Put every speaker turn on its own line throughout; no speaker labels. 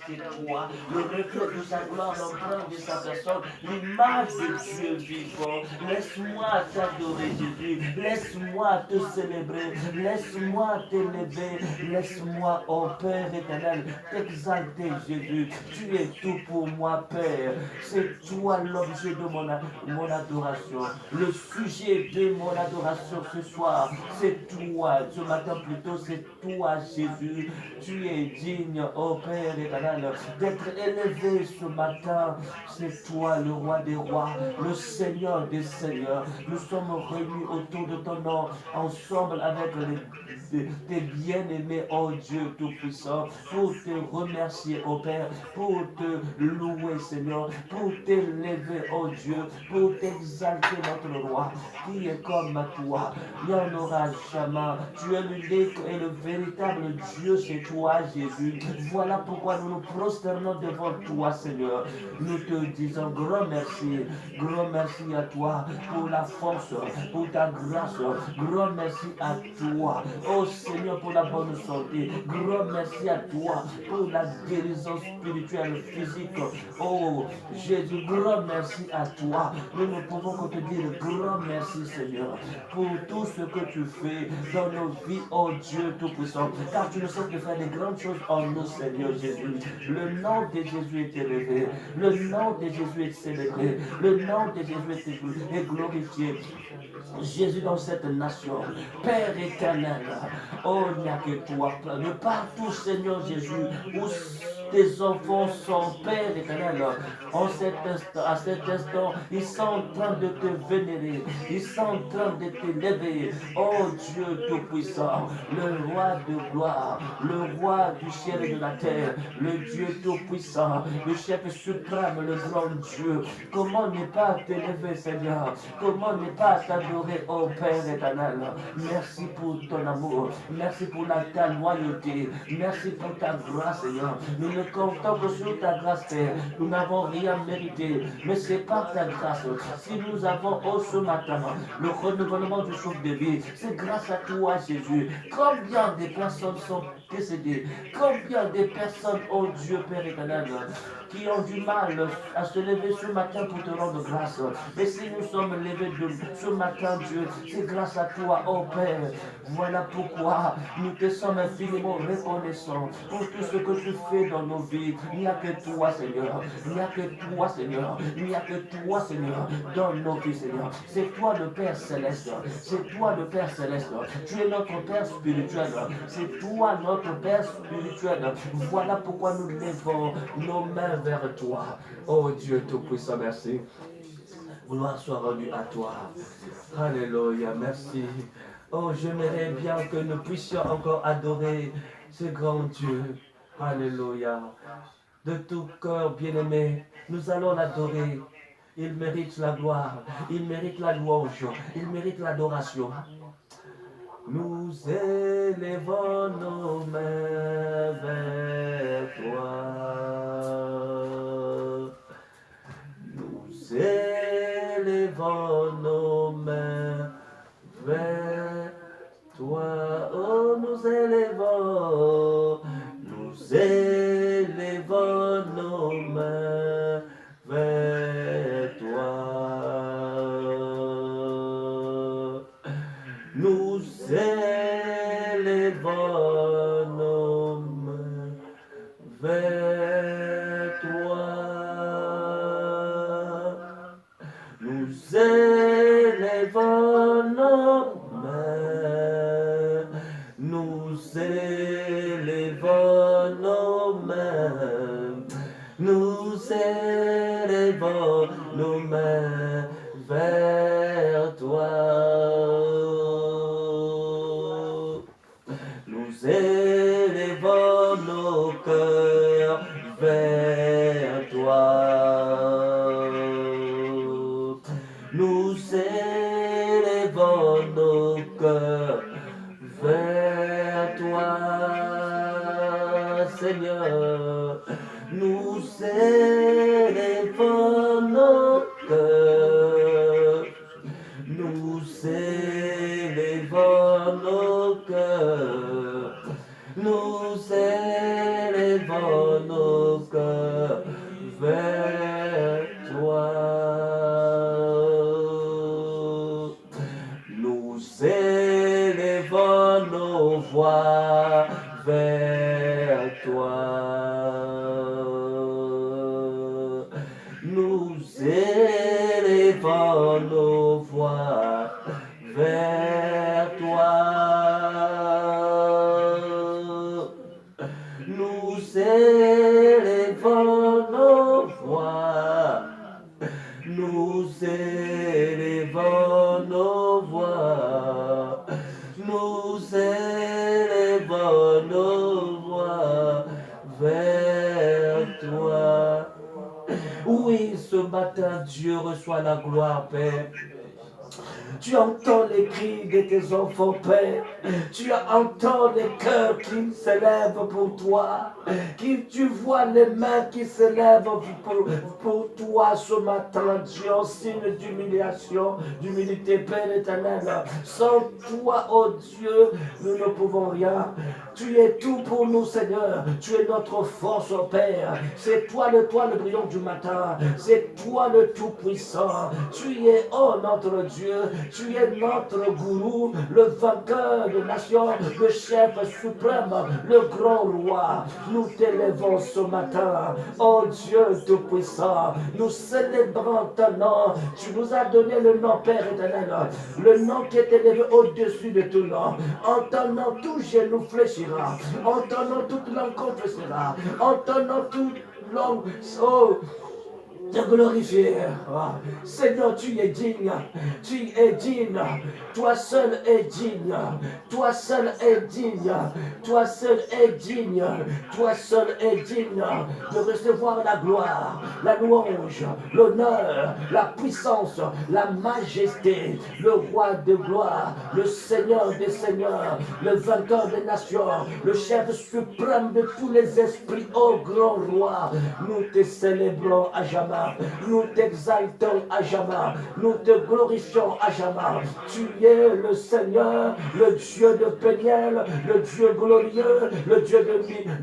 C'est toi, le reflet de sa gloire, l'empreinte de sa personne, l'image de Dieu vivant. Laisse-moi t'adorer, Jésus. Laisse-moi te célébrer. Laisse-moi t'élever. Laisse-moi, oh Père éternel, t'exalter, Jésus. Tu es tout pour moi, Père. C'est toi l'objet de mon adoration. Le sujet de mon adoration ce soir, c'est toi. Ce matin plutôt, c'est toi, Jésus. Tu es digne, oh Père éternel, d'être élevé ce matin. C'est toi, le roi des rois, le Seigneur des seigneurs. Nous sommes réunis autour de ton nom, ensemble avec tes bien-aimés, oh Dieu Tout-Puissant, pour te remercier, oh Père, pour te louer, Seigneur, pour t'élever, oh Dieu, pour t'exalter, notre roi, qui est comme toi. Il n'y en aura jamais. Tu es l'unique et le véritable Dieu, c'est toi, Jésus. Voilà pourquoi nous nous prosternons devant toi, Seigneur. Nous te disons grand merci à toi pour la force, pour ta grâce, grand merci à toi, oh Seigneur, pour la bonne santé, grand merci à toi pour la guérison spirituelle, physique, oh Jésus, grand merci à toi. Nous ne pouvons que te dire grand merci, Seigneur, pour tout ce que tu fais dans nos vies, oh Dieu Tout-Puissant, car tu ne sais que faire des grandes choses en nous, Seigneur Jésus. Le nom de Jésus est élevé, le nom de Jésus est célébré, le nom de Jésus est glorifié. Jésus dans cette nation, Père éternel, oh il n'y a que toi, de partout, Seigneur Jésus, où tes enfants sont, Père éternel, à cet instant, ils sont en train de te vénérer, ils sont en train de t'élever, oh Dieu Tout-Puissant, le roi de gloire, le roi du ciel et de la terre, le Dieu Tout-Puissant, le chef suprême, le grand Dieu. Comment ne pas t'élever, Seigneur? Comment ne pas t'adorer, oh Père éternel? Merci pour ton amour, merci pour ta loyauté, merci pour ta grâce, Seigneur. Nous ne comptons que sur ta grâce, Père. Nous n'avons rien mérité, mais c'est par ta grâce. Si nous avons, oh ce matin, le renouvellement du souffle de vie, c'est grâce à toi, Jésus. Combien de personnes sont décédées? Combien de personnes, oh Dieu Père éternel, qui ont du mal à se lever ce matin pour te rendre grâce? Et si nous sommes levés de ce matin, Dieu, c'est grâce à toi, oh Père. Voilà pourquoi nous te sommes infiniment reconnaissants pour tout ce que tu fais dans nos vies. Il n'y a que toi, Seigneur. Il n'y a que toi, Seigneur. Il n'y a que toi, Seigneur, dans nos vies, Seigneur. C'est toi le Père céleste. C'est toi le Père céleste. Tu es notre Père spirituel. C'est toi notre Père spirituel. Voilà pourquoi nous levons nos mains vers toi. Oh Dieu Tout-Puissant, merci. Gloire soit rendue à toi. Alléluia, merci. Oh, j'aimerais bien que nous puissions encore adorer ce grand Dieu. Alléluia. De tout cœur, bien-aimé, nous allons l'adorer. Il mérite la gloire, il mérite la louange, il mérite l'adoration. Nous élevons nos mains vers toi. Nous élevons nos mains vers toi. Oh, nous élevons nos mains vers toi. Nous élevons nos mains vers toi. Nous élevons nos mains. Nous élevons nos mains. Nous élevons nos mains vers toi. Nous élevons nos cœurs vers toi. Nous élevons nos cœurs vers toi, Seigneur. Nous élevons nos cœurs. Nous élevons nos cœurs. Nous élevons nos cœurs vers toi. Nous élevons nos voix vers toi. Nous élevons nos voix vers toi. Nous élevons nos voix. Nous élevons nos voix. Nous élevons nos voix vers toi. Oui, ce matin, Dieu reçoit la gloire, Père. Tu entends les cris de tes enfants, Père. Tu entends les cœurs qui s'élèvent pour toi. Tu vois les mains qui s'élèvent pour toi ce matin, Dieu, en signe d'humiliation, d'humilité, Père éternel. Sans toi, oh Dieu, nous ne pouvons rien. Tu es tout pour nous, Seigneur. Tu es notre force, oh Père. C'est toi le brillant du matin. C'est toi le Tout-Puissant. Tu es, oh notre Dieu, tu es notre gourou, le vainqueur des nations, le chef suprême, le grand roi. Nous t'élèvons ce matin, oh Dieu Tout-Puissant. Nous célébrons ton nom. Tu nous as donné le nom, Père éternel, le nom qui est élevé au-dessus de tout nom. En ton nom, tout genou fléchira. En ton nom, toute langue confessera. En ton nom, toute langue, oh, te glorifier. Seigneur, tu es digne. Tu es digne. Toi seul es digne. Toi seul es digne. Toi seul es digne. Toi seul es digne de recevoir la gloire, la louange, l'honneur, la puissance, la majesté, le roi de gloire, le Seigneur des seigneurs, le vainqueur des nations, le chef suprême de tous les esprits, ô grand roi. Nous te célébrons à jamais. Nous t'exaltons à jamais. Nous te glorifions à jamais. Tu es le Seigneur, le Dieu de Péniel, le Dieu glorieux, le Dieu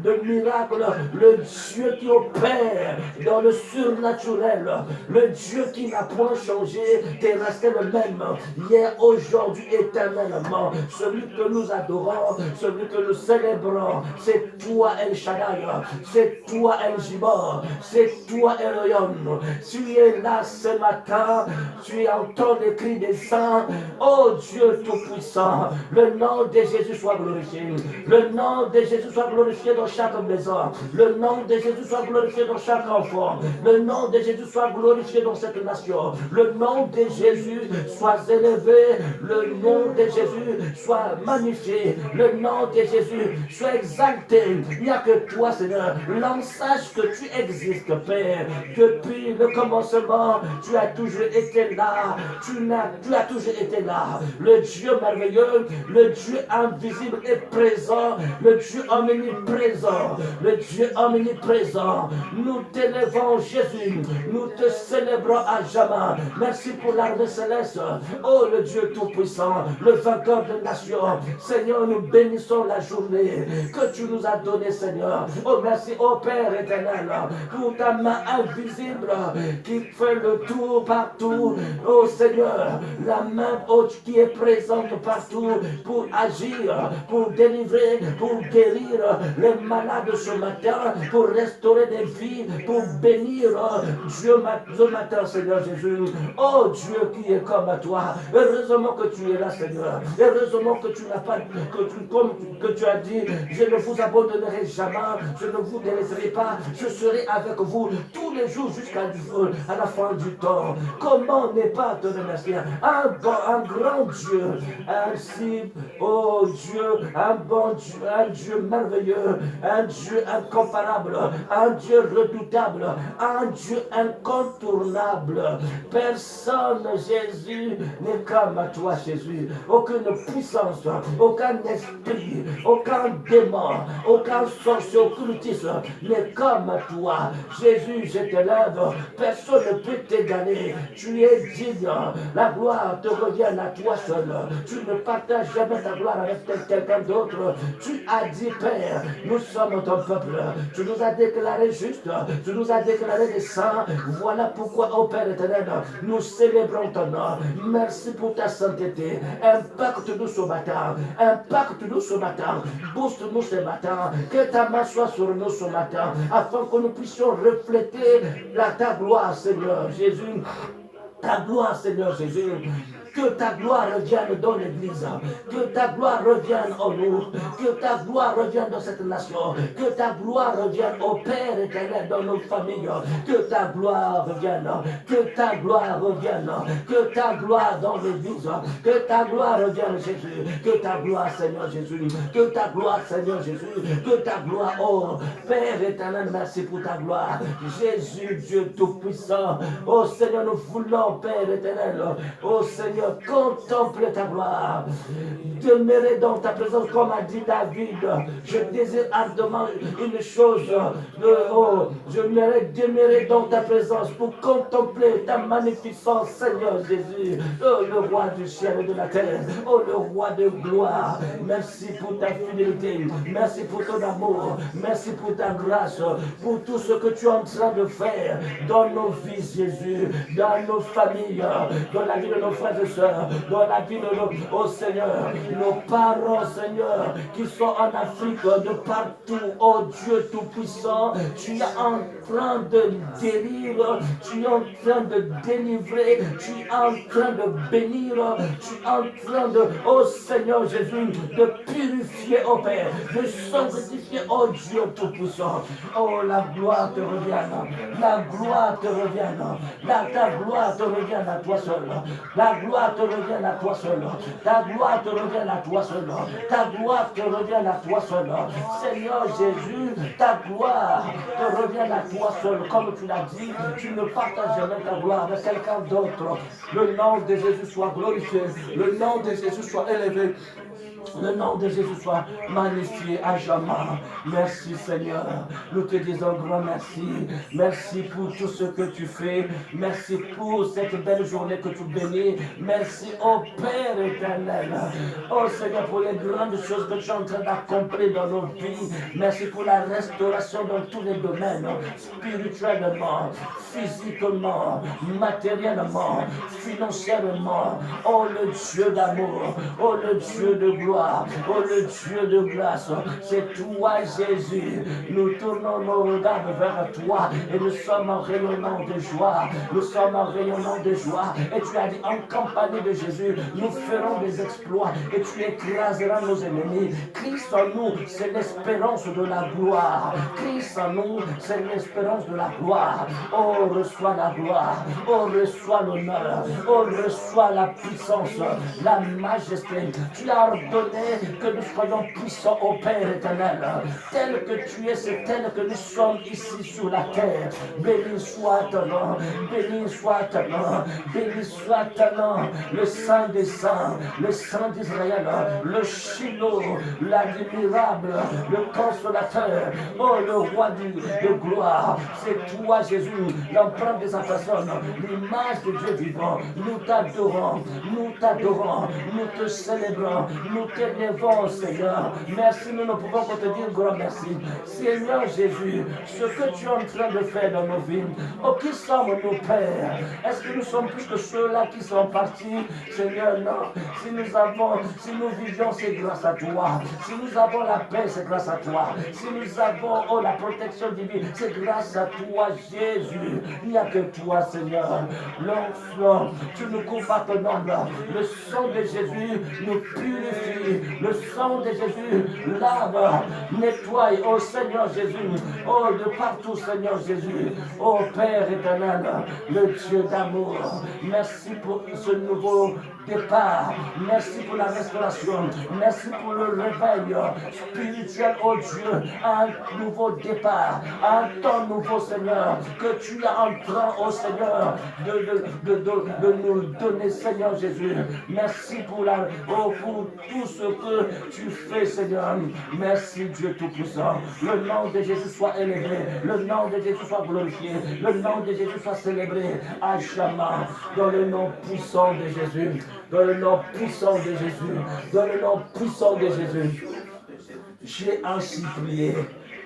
de miracles, le Dieu qui opère dans le surnaturel, le Dieu qui n'a point changé, tu es resté le même, hier, aujourd'hui, éternellement. Celui que nous adorons, celui que nous célébrons, c'est toi El Shaddai, c'est toi El Jibor, c'est toi Elohim. Tu es là ce matin, tu entends les cris des saints. Oh Dieu Tout-Puissant, le nom de Jésus soit glorifié. Le nom de Jésus soit glorifié dans chaque maison. Le nom de Jésus soit glorifié dans chaque enfant. Le nom de Jésus soit glorifié dans cette nation. Le nom de Jésus soit élevé. Le nom de Jésus soit magnifié. Le nom de Jésus soit exalté. Il n'y a que toi, Seigneur. L'homme sache que tu existes, Père. Depuis le commencement, tu as toujours été là. Tu as toujours été là. Le Dieu merveilleux, le Dieu invisible et présent, le Dieu omniprésent, le Dieu omniprésent. Nous t'élevons, Jésus. Nous te célébrons à jamais. Merci pour l'armée céleste. Oh, le Dieu Tout-Puissant, le vainqueur des nations. Seigneur, nous bénissons la journée que tu nous as donnée, Seigneur. Oh, merci, oh Père éternel, pour ta main invisible qui fait le tour partout. Oh Seigneur, la main haute qui est présente partout pour agir, pour délivrer, pour guérir les malades ce matin, pour restaurer des vies, pour bénir Dieu ce matin, Seigneur Jésus. Oh Dieu qui est comme à toi. Heureusement que tu es là, Seigneur. Heureusement que tu n'as pas, comme tu as dit, je ne vous abandonnerai jamais, je ne vous délaisserai pas, je serai avec vous tous les jours jusqu'à la fin du temps. Comment ne pas te remercier? Un grand Dieu, ainsi, oh Dieu, un bon Dieu, un Dieu merveilleux, un Dieu incomparable, un Dieu redoutable, un Dieu incontournable. Personne, Jésus, n'est comme à toi, Jésus. Aucune puissance, aucun esprit, aucun démon, aucun sorcier occultiste n'est comme à toi. Jésus, tu t'élèves, personne ne peut t'égaler. Tu es digne. La gloire te revient à toi seul. Tu ne partages jamais ta gloire avec quelqu'un d'autre. Tu as dit, Père, nous sommes ton peuple. Tu nous as déclaré juste. Tu nous as déclaré des saints. Voilà pourquoi, ô Père éternel, nous célébrons ton nom. Merci pour ta sainteté. Impacte-nous ce matin. Impacte-nous ce matin. Booste-nous ce matin. Que ta main soit sur nous ce matin. Afin que nous puissions refléter ta gloire, Seigneur Jésus. Ta gloire, Seigneur Jésus. Que ta gloire revienne dans l'Église. Que ta gloire revienne en nous. Que ta gloire revienne dans cette nation. Que ta gloire revienne au Père éternel dans nos familles. Que ta gloire revienne. Que ta gloire revienne. Que ta gloire dans l'Église. Que ta gloire revienne, Jésus. Que ta gloire, Seigneur Jésus. Que ta gloire, Seigneur Jésus. Que ta gloire, oh Père éternel, merci pour ta gloire. Jésus, Dieu Tout-Puissant. Oh Seigneur, nous voulons, Père éternel. Oh Seigneur, contemple ta gloire. Demeurer dans ta présence, comme a dit David. Je désire ardemment une chose. Je demeurer dans ta présence pour contempler ta magnificence, Seigneur Jésus. Oh, le roi du ciel et de la terre. Oh, le roi de gloire. Merci pour ta fidélité. Merci pour ton amour. Merci pour ta grâce. Pour tout ce que tu es en train de faire dans nos vies, Jésus. Dans nos familles. Dans la vie de nos frères et sœurs. Dans la vie de nos... Oh Seigneur. Nos parents, Seigneur. Qui sont en Afrique, de partout. Oh Dieu Tout-Puissant. Tu es en train de guérir. Tu es en train de délivrer. Tu es en train de bénir. Tu es en train de... Oh Seigneur Jésus. De purifier, oh Père. De sanctifier, oh Dieu Tout-Puissant. Oh, la gloire te revienne. La gloire te revienne. Ta gloire te revienne à toi seul. La gloire te revienne à toi seul. Ta gloire te revienne à toi seul. Ta gloire te revienne à toi seul. Seigneur Jésus, ta gloire te revienne à toi seul. Comme tu l'as dit, tu ne partages jamais ta gloire avec quelqu'un d'autre. Le nom de Jésus soit glorifié. Le nom de Jésus soit élevé. Le nom de Jésus soit magnifié à jamais. Merci Seigneur. Nous te disons grand merci. Merci pour tout ce que tu fais. Merci pour cette belle journée que tu bénis. Merci au Père éternel. Oh Seigneur, pour les grandes choses que tu es en train d'accomplir dans nos vies. Merci pour la restauration dans tous les domaines. Spirituellement, physiquement, matériellement, financièrement. Oh le Dieu d'amour. Oh le Dieu de gloire. Oh le Dieu de grâce, c'est toi Jésus. Nous tournons nos regards vers toi et nous sommes en rayonnant de joie. Nous sommes en rayonnant de joie. Et tu as dit en compagnie de Jésus, nous ferons des exploits et tu écraseras nos ennemis. Christ en nous, c'est l'espérance de la gloire. Christ en nous, c'est l'espérance de la gloire. Oh, reçois la gloire. Oh, reçois l'honneur. Oh, reçois la puissance, la majesté. Tu as ordonné que nous soyons puissants au Père éternel. Tel que tu es, c'est tel que nous sommes ici sur la terre. Béni soit ton nom, béni soit ton nom, béni soit ton nom, le Saint des Saints, le Saint d'Israël, le Shiloh, l'admirable, le consolateur, oh le roi de gloire. C'est toi Jésus, l'empreinte de sa personne, l'image de Dieu vivant. Nous t'adorons, nous te célébrons, nous t'élèvons, Seigneur. Merci, nous ne pouvons pas te dire grand merci. Seigneur Jésus, ce que tu es en train de faire dans nos vies, oh, qui sommes-nous, Père? Est-ce que nous sommes plus que ceux-là qui sont partis? Seigneur, non. Si nous vivions, c'est grâce à toi. Si nous avons la paix, c'est grâce à toi. Si nous avons, oh, la protection divine, c'est grâce à toi, Jésus. Il n'y a que toi, Seigneur. L'onction, tu nous coupes à ton ombre. Le sang de Jésus nous purifie. Le sang de Jésus lave, nettoie, oh Seigneur Jésus, oh de partout Seigneur Jésus, oh Père éternel, le Dieu d'amour, merci pour ce nouveau départ. Merci pour la restauration. Merci pour le réveil spirituel, oh Dieu. Un nouveau départ. Un temps nouveau, Seigneur, que tu es en train, oh Seigneur, de nous donner, Seigneur Jésus. Merci pour tout ce que tu fais, Seigneur. Merci, Dieu Tout-Puissant. Le nom de Jésus soit élevé. Le nom de Jésus soit glorifié. Le nom de Jésus soit célébré à jamais. Dans le nom puissant de Jésus. Dans le nom puissant de Jésus. Dans le nom puissant de Jésus. J'ai ainsi prié.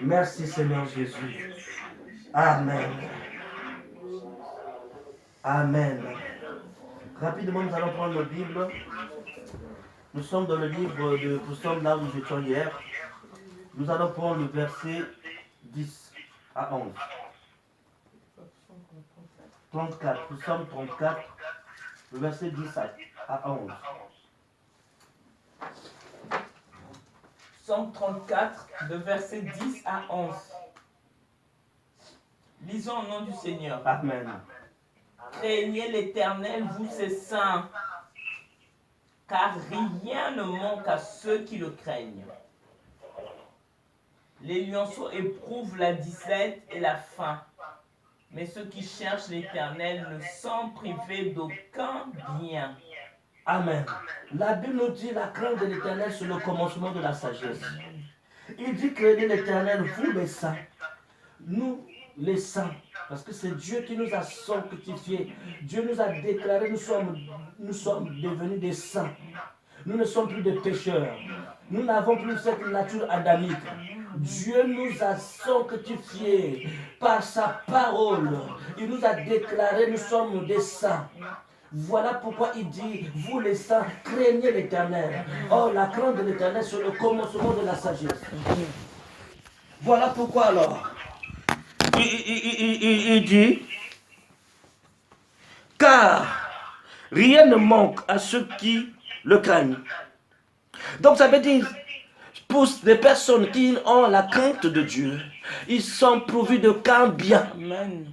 Merci, Seigneur Jésus. Amen. Amen. Rapidement, nous allons prendre la Bible. Nous sommes dans le livre de Psaume, là où nous étions hier. Nous allons prendre le verset 10 à 11. 34, Psaume 34, le verset 10 à 11.
Psaume 34, de verset 10 à 11. Lisons au nom du Seigneur.
Amen.
Craignez l'Éternel, vous ses saints, car rien ne manque à ceux qui le craignent. Les lionceaux éprouvent la disette et la faim, mais ceux qui cherchent l'Éternel ne sont privés d'aucun bien.
Amen. La Bible nous dit la crainte de l'Éternel, c'est le commencement de la sagesse. Il dit craignez l'Éternel, vous les saints. Nous, les saints, parce que c'est Dieu qui nous a sanctifiés. Dieu nous a déclarés, nous sommes devenus des saints. Nous ne sommes plus des pécheurs. Nous n'avons plus cette nature adamique. Dieu nous a sanctifiés par sa parole. Il nous a déclarés, nous sommes des saints. Voilà pourquoi il dit, vous les saints, craignez l'Éternel. Oh, la crainte de l'Éternel, c'est le commencement de la sagesse. Voilà pourquoi alors, il dit, car rien ne manque à ceux qui le craignent. Donc ça veut dire, pour les personnes qui ont la crainte de Dieu, ils sont pourvus de qu'un bien.
Amen.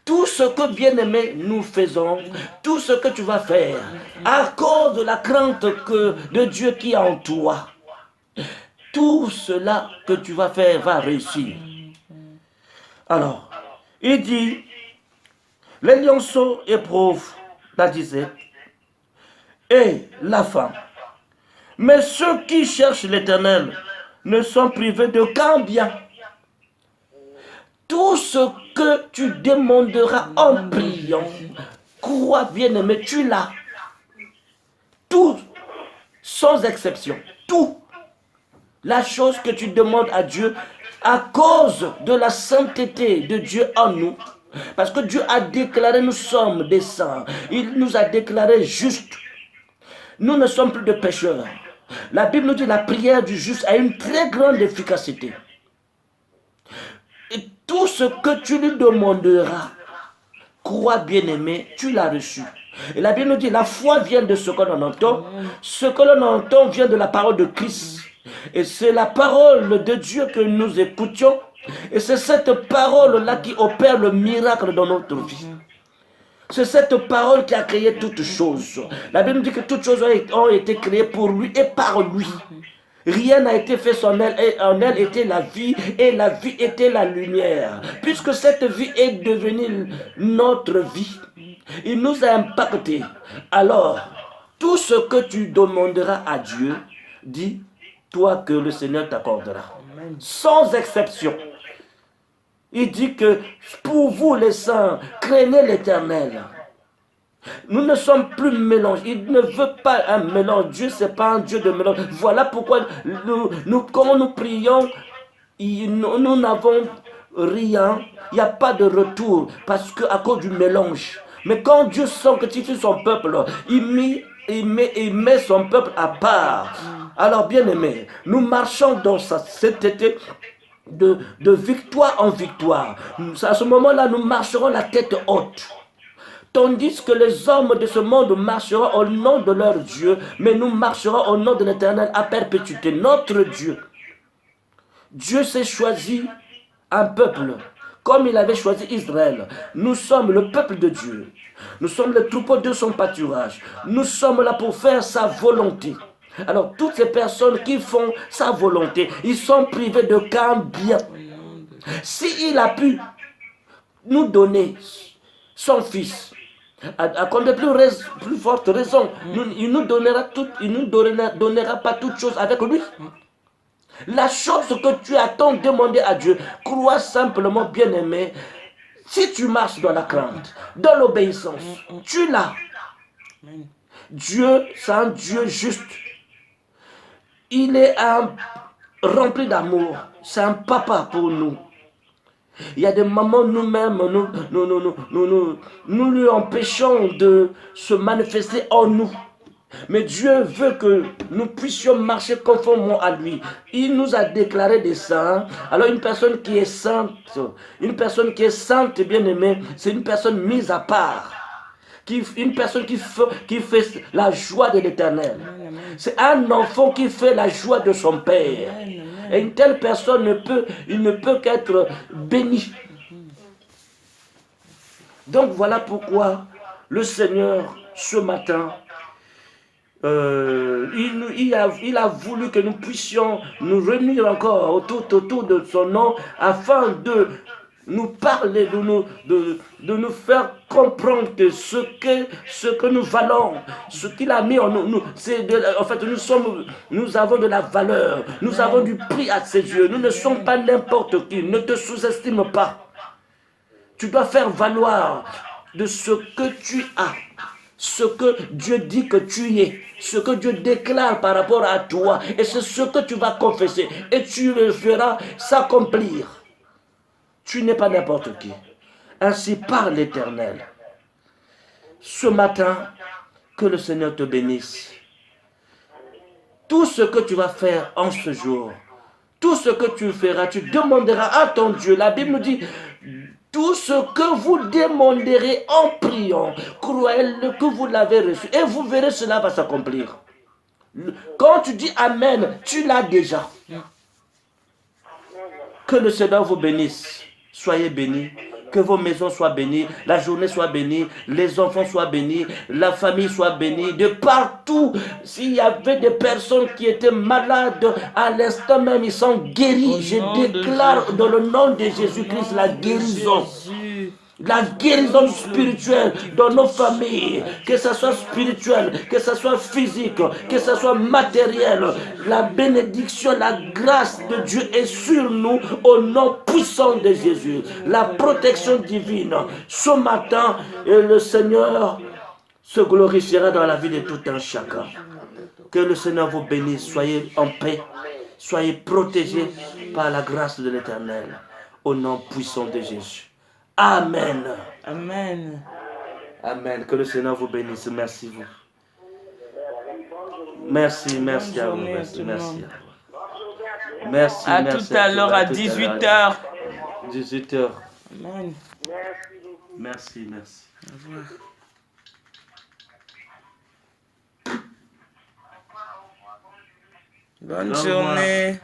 Tout ce que, bien-aimé, nous faisons, tout ce que tu vas faire, à cause de la crainte de Dieu qui est en toi, tout cela que tu vas faire va réussir. Alors, il dit, les lionceaux éprouvent la disette et la faim. Mais ceux qui cherchent l'Éternel ne sont privés d'aucun bien. Tout ce que tu demanderas en priant, crois bien-aimé, tu l'as. Tout, sans exception, tout. La chose que tu demandes à Dieu, à cause de la sainteté de Dieu en nous, parce que Dieu a déclaré nous sommes des saints, il nous a déclaré justes. Nous ne sommes plus de pécheurs. La Bible nous dit que la prière du juste a une très grande efficacité. Et tout ce que tu lui demanderas, crois bien-aimé, tu l'as reçu. Et la Bible nous dit la foi vient de ce que l'on entend. Ce que l'on entend vient de la parole de Christ. Et c'est la parole de Dieu que nous écoutions. Et c'est cette parole-là qui opère le miracle dans notre vie. C'est cette parole qui a créé toutes choses. La Bible nous dit que toutes choses ont été créées pour lui et par lui. Rien n'a été fait sans elle, et en elle était la vie, et la vie était la lumière. Puisque cette vie est devenue notre vie, il nous a impactés. Alors, tout ce que tu demanderas à Dieu, dis-toi que le Seigneur t'accordera. Sans exception. Il dit que pour vous les saints, craignez l'Éternel. Nous ne sommes plus mélangés. Il ne veut pas un mélange. Dieu, ce n'est pas un Dieu de mélange. Voilà pourquoi quand nous prions, nous n'avons rien. Il n'y a pas de retour parce qu'à cause du mélange. Mais quand Dieu sanctifie son peuple, il met son peuple à part. Alors, bien aimé, nous marchons dans cet été de victoire en victoire. À ce moment-là, nous marcherons la tête haute. Tandis que les hommes de ce monde marcheront au nom de leur Dieu, mais nous marcherons au nom de l'Éternel à perpétuité. Notre Dieu. Dieu s'est choisi un peuple comme il avait choisi Israël. Nous sommes le peuple de Dieu. Nous sommes le troupeau de son pâturage. Nous sommes là pour faire sa volonté. Alors, toutes ces personnes qui font sa volonté, ils sont privés de qu'un bien. S'il a pu nous donner son fils, à combien plus forte raison, il nous donnera pas toute chose avec lui. La chose que tu as tant demandé à Dieu, crois simplement, bien-aimé, si tu marches dans la crainte, dans l'obéissance, tu l'as. Dieu, c'est un Dieu juste. Il est rempli d'amour. C'est un papa pour nous. Il y a des moments nous-mêmes, nous lui empêchons de se manifester en nous. Mais Dieu veut que nous puissions marcher conformément à lui. Il nous a déclaré des saints. Alors une personne qui est sainte, bien aimée, c'est une personne mise à part. Une personne qui fait la joie de l'Éternel. C'est un enfant qui fait la joie de son Père. Et une telle personne ne peut qu'être béni. Donc voilà pourquoi le Seigneur, ce matin, il a voulu que nous puissions nous réunir encore autour de son nom afin de nous parler, de nous faire comprendre que ce que nous valons, ce qu'il a mis en nous, en fait, nous avons de la valeur, nous avons du prix à ses yeux, nous ne sommes pas n'importe qui, ne te sous-estime pas. Tu dois faire valoir de ce que tu as, ce que Dieu dit que tu es, ce que Dieu déclare par rapport à toi, et c'est ce que tu vas confesser, et tu le feras s'accomplir. Tu n'es pas n'importe qui. Ainsi parle l'Éternel. Ce matin, que le Seigneur te bénisse. Tout ce que tu vas faire en ce jour, tout ce que tu feras, tu demanderas à ton Dieu. La Bible nous dit, tout ce que vous demanderez en priant, croyez-le que vous l'avez reçu, et vous verrez cela va s'accomplir. Quand tu dis Amen, tu l'as déjà. Que le Seigneur vous bénisse. Soyez bénis. Que vos maisons soient bénies, la journée soit bénie, les enfants soient bénis, la famille soit bénie. De partout, s'il y avait des personnes qui étaient malades, à l'instant même, ils sont guéris. Je déclare dans le nom de Jésus-Christ la guérison. La guérison spirituelle dans nos familles, que ce soit spirituel, que ce soit physique, que ce soit matériel. La bénédiction, la grâce de Dieu est sur nous au nom puissant de Jésus. La protection divine. Ce matin, le Seigneur se glorifiera dans la vie de tout un chacun. Que le Seigneur vous bénisse. Soyez en paix. Soyez protégés par la grâce de l'Éternel. Au nom puissant de Jésus. Amen.
Amen.
Amen. Que le Seigneur vous bénisse. Merci vous. Merci à vous. Merci à vous. Merci.
À tout à l'heure à 18h.
18h.
Amen.
Merci.
Au revoir. Bonne journée.